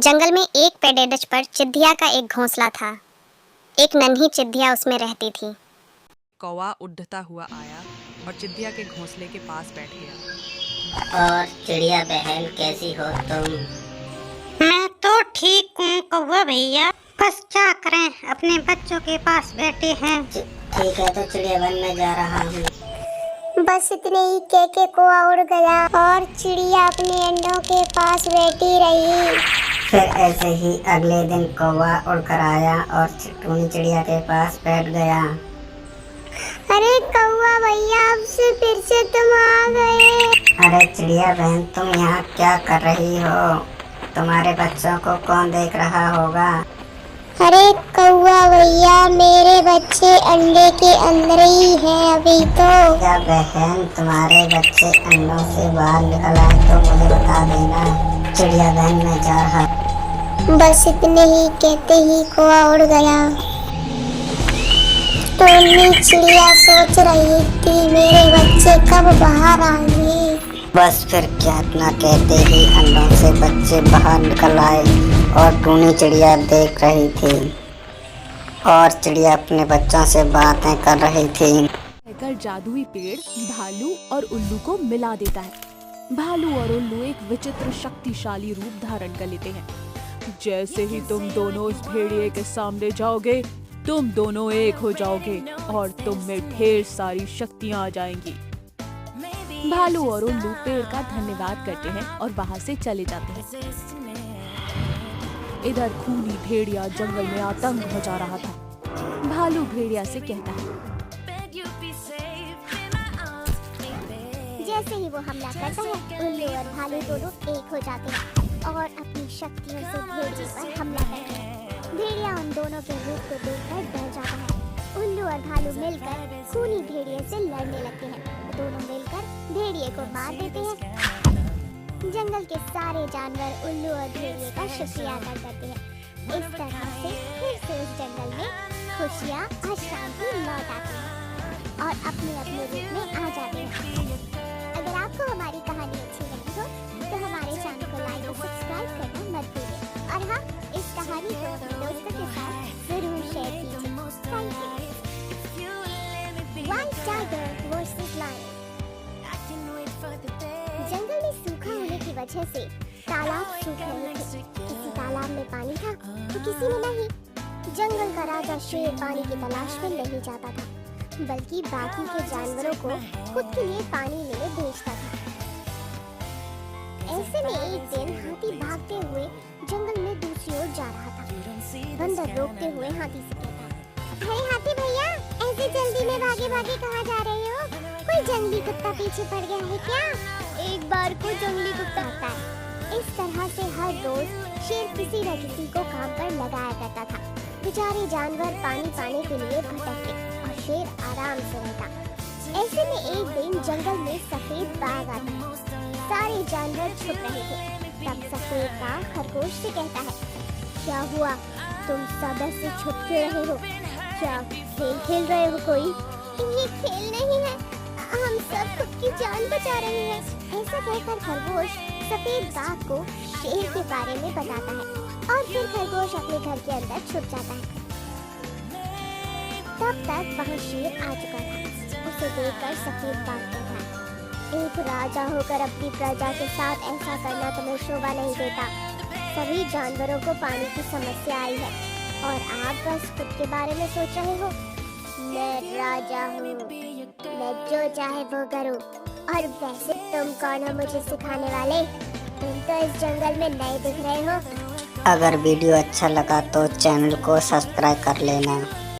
जंगल में एक पेड़ेडच पर चिद्धिया का एक घोंसला था। एक नन्ही चिद्धिया उसमें रहती थी। कौवा उड़ता हुआ आया और चिद्धिया के घोंसले के पास बैठ गया। और चिड़िया बहन कैसी हो तुम? मैं तो ठीक हूँ कौवा भैया, बस क्या करें, अपने बच्चों के पास बैठे हैं। ठीक है, तो चिड़िया बन में जा रहा हूँ। बस इतने ही के कौवा उड़ गया और चिड़िया अपने अंडों के पास बैठी रही। फिर ऐसे ही अगले दिन कौवा उड़कर आया और टूनी चिड़िया के पास बैठ गया। अरे कौवा भैया, अब से फिर से तुम आ गए। अरे चिड़िया बहन, तुम यहाँ क्या कर रही हो? तुम्हारे बच्चों को कौन देख रहा होगा? अरे कौवा भैया, मेरे बच्चे अंडे के अंदर ही हैं अभी तो। क्या बहन, तुम्हारे बच्चे अंडों से बाहर निकल आए तो मुझे बता देना। चिड़िया बहन मैं जा रहा। बस इतने ही कहते ही कौवा उड़ गया। टोनी चिड़िया सोच रही थी मेरे बच्चे कब बाहर आएंगे। बस फिर क्या इतना कहते ही अंडों से बच्चे बाहर निकल आए और टूनी चिड़िया देख रही थी और चिड़िया अपने बच्चों से बातें कर रही थी। कहकर जादुई पेड़ भालू और उल्लू को मिला देता है। भालू और उल्लू एक विचित्र शक्तिशाली रूप धारण कर लेते हैं। जैसे ही तुम दोनों इस भेड़िए के सामने जाओगे, तुम दोनों एक हो जाओगे और तुम में ढेर सारी शक्तियाँ आ जाएंगी। भालू और उल्लू पेड़ का धन्यवाद करते हैं और वहाँ से चले जाते हैं। इधर खूनी भेड़िया जंगल में आतंक मचा रहा था। भालू भेड़िया से कहता है, जैसे ही वो हमला करता है, उल्लू और भालू दोनों एक हो जाते हैं और अपनी शक्तियों से भेड़िए पर हमला करते हैं। भेड़िया उन दोनों के रूप को देखकर डर जाता है। उल्लू और भालू मिलकर खूनी भेड़िए से लड़ने लगते हैं। दोनों मिलकर भेड़िए को मार देते हैं। जंगल के सारे जानवर उल्लू और भेड़िए का शुक्रिया अदा करते हैं। इस तरह से फिर से उस जंगल में खुशियाँ और शांति लौट आती है और अपने अपने रूप में आ जाते हैं। अगर आपको हमारी कहानी अच्छी लगी हो तो हमारे चैनल को लाइक और सब्सक्राइब करना मत भूलिए। और हाँ, इस कहानी को अपने दोस्तों के साथ जरूर शेयर कीजिए। Thank you. One tiger versus lion। जंगल में सूखा होने की वजह से तालाब सूख रहे थे। किसी तालाब में पानी था तो किसी में नहीं। जंगल का राजा शेर पानी की तलाश में नहीं जाता था, बल्कि बाकी के जानवरों को खुद के लिए पानी लेने भेजता था। ऐसे में एक दिन हाथी भागते हुए जंगल में दूसरी ओर जा रहा था। बंदर रोकते हुए हाथी से कहता है, अरे हाथी भैया, ऐसे जल्दी में भागे भागे कहाँ जा रहे हो? कोई जंगली कुत्ता पीछे पड़ गया है क्या? एक बार को जंगली कुत्ता आता है। इस तरह से हर रोज शेर किसी न किसी को काम पर लगाया करता था। बेचारे जानवर पानी पाने के लिए भटकते और शेर आराम से रहता। ऐसे में एक दिन जंगल में सफेद बाघ आता है। सारे जानवर छुप रहे थे। तब सफेद बाघ खरगोश से कहता है, क्या हुआ, तुम सब ऐसे छुप क्यों रहे हो? क्या खेल खेल रहे हो कोई? ये खेल नहीं है, हम सब खुद की जान बचा रहे हैं। ऐसा कहकर खरगोश सफेद बाघ को शेर के बारे में बताता है और फिर खरगोश अपने घर के अंदर छुप जाता है। तब तक वहाँ शेर आ चुका था। उसे देखकर सफेद बाघ कहता है, एक राजा होकर अपनी प्रजा के साथ ऐसा करना तुम्हें शोभा नहीं देता। सभी जानवरों को पानी की समस्या आई है और आप बस खुद के बारे में सोच रहे हो। मैं राजा हूँ, मैं जो चाहे वो करूँ। और वैसे तुम कौन हो मुझे सिखाने वाले? तुम तो इस जंगल में नए दिख रहे हो। अगर वीडियो अच्छा लगा तो चैनल को सब्सक्राइब कर लेना।